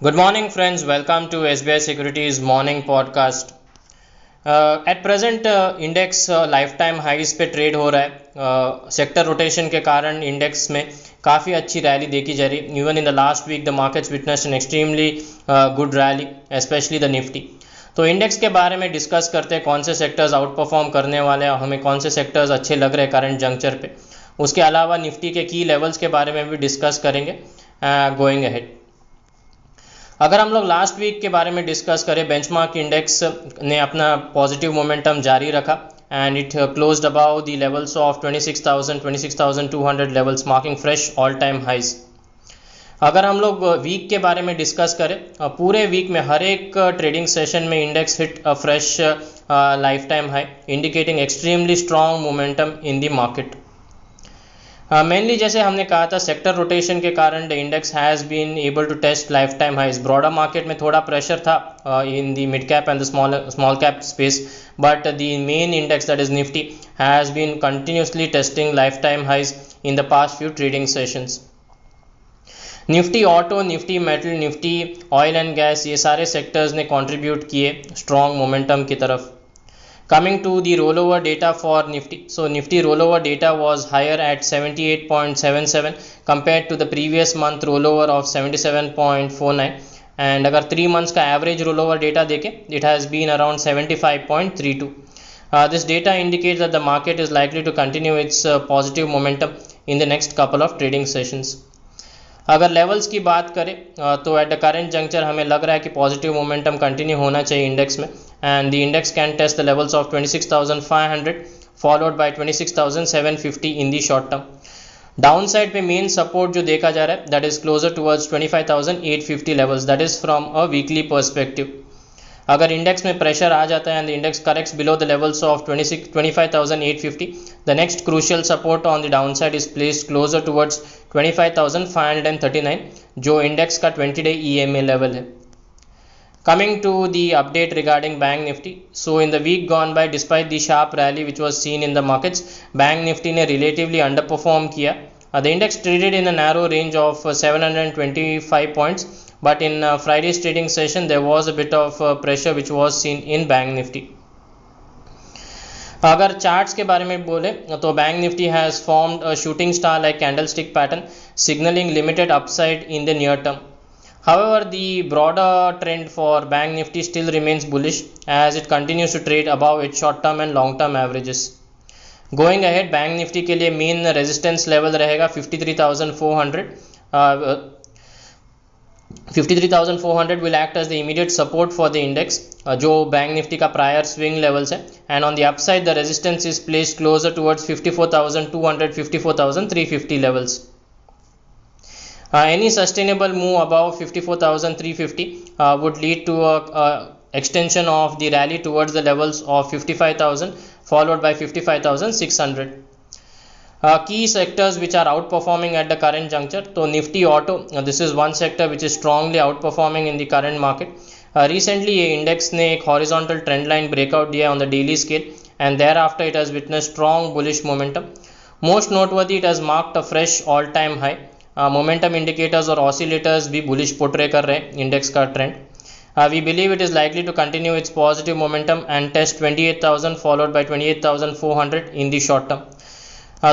Good morning, friends. Welcome to SBI Securities morning podcast. At present, index life time highs पे trade हो रहा है. Sector rotation के कारण इंडेक्स में काफ़ी अच्छी रैली देखी जा रही है. Even in the last week the markets witnessed an extremely good rally, specially the Nifty. तो इंडेक्स के बारे में डिस्कस करते हैं, कौन से सेक्टर्स आउट परफॉर्म करने वाले हैं, हमें कौन से सेक्टर्स अच्छे लग रहे हैं करंट जंक्चर पे. उसके अलावा निफ्टी के की लेवल्स के बारे में भी डिस्कस करेंगे गोइंग अहेड. अगर हम लोग लास्ट वीक के बारे में डिस्कस करें, बेंचमार्क इंडेक्स ने अपना पॉजिटिव मोमेंटम जारी रखा and it closed above the levels of 26,200 levels, marking fresh all time highs. अगर हम लोग वीक के बारे में डिस्कस करें, पूरे वीक में हर एक ट्रेडिंग सेशन में index hit a fresh life time high, indicating extremely strong momentum in the market. Mainly जैसे हमने कहा था, सेक्टर रोटेशन के कारण the index has been able to test life time highs. Broader market में थोड़ा pressure था in the mid cap and the small cap space, but the main index that is Nifty has been continuously testing life time highs in the past few trading sessions. Nifty auto, Nifty metal, Nifty oil and gas, ये सारे sectors ने contribute किए strong momentum की तरफ. Coming to the rollover data for Nifty, so Nifty rollover data was higher at 78.77 compared to the previous month rollover of 77.49, and अगर 3 months का average rollover data देखें, it has been around 75.32. This data indicates that the market is likely to continue its positive momentum in the next couple of trading sessions. अगर levels की बात करें तो at the current juncture हमें लग रहा है कि पॉजिटिव मोमेंटम कंटिन्यू होना चाहिए इंडेक्स में, and the index can test the levels of 26,500 followed by 26,750 in the short term. Down side पे मेन सपोर्ट जो देखा जा रहा है that is closer towards 25,850 levels, that is from a weekly perspective. अगर इंडेक्स में pressure आ जाता है and the index corrects below the levels of 25,850, the next crucial support on the down side is placed closer towards 25,539, जो index का 20-day EMA level है. Coming to the update regarding Bank Nifty, so in the week gone by, despite the sharp rally which was seen in the markets, Bank Nifty ने relatively underperform किया. The index traded in a narrow range of 725 points, but in Friday's trading session there was a bit of pressure which was seen in Bank Nifty. अगर charts के बारे में बोले तो bank Nifty has formed a shooting star like candlestick pattern, signaling limited upside in the near term. However, the broader trend for Bank Nifty still remains bullish as it continues to trade above its short-term and long-term averages. Going ahead, Bank Nifty के लिए main resistance level रहेगा 53,400. 53,400 will act as the immediate support for the index, जो bank Nifty का prior swing levels है. And on the upside the resistance is placed closer towards 54,200 54,350 levels. Any sustainable move above 54,350 would lead to a extension of the rally towards the levels of 55,000 followed by 55,600. Key sectors which are outperforming at the current juncture, so Nifty Auto, this is one sector which is strongly outperforming in the current market. Recently ये index ने एक horizontal trend line breakout दिया on the daily scale and thereafter it has witnessed strong bullish momentum. Most noteworthy, it has marked a fresh all time high. Momentum indicators और oscillators भी bullish portray कर रहे हैं index का trend. We believe it is likely to continue its positive momentum and test 28,000 followed by 28,400 in the short term.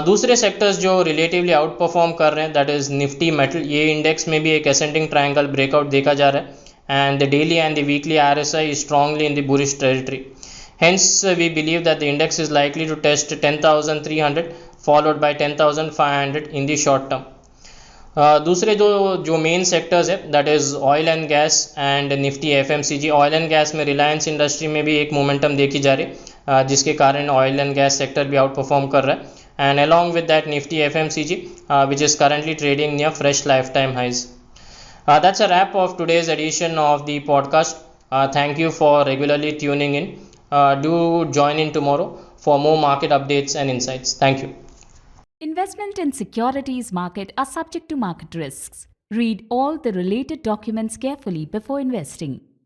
दूसरे sectors जो relatively outperform कर रहे हैं दैट इज़ निफ्टी मेटल. ये इंडेक्स में भी एक असेंडिंग ट्रायंगल ब्रेकआउट देखा जा रहा है and the daily and the weekly RSI is strongly in the bullish territory. Hence, we believe that the index is likely to test 10,300 followed by 10,500 in the short term. दूसरे जो main sectors है that is oil and gas and Nifty FMCG. Oil and gas में Reliance industry में भी एक momentum देखी जा रही है जिसके कारण ऑयल एंड गैस सेक्टर भी आउट परफॉर्म कर रहा है. And along with that Nifty FMCG which is currently trading near fresh life time highs. That's a wrap of today's edition of the podcast. Thank you for regularly tuning in. Do join in tomorrow for more market updates and insights. Thank you. Investment in securities market are subject to market risks. Read all the related documents carefully before investing.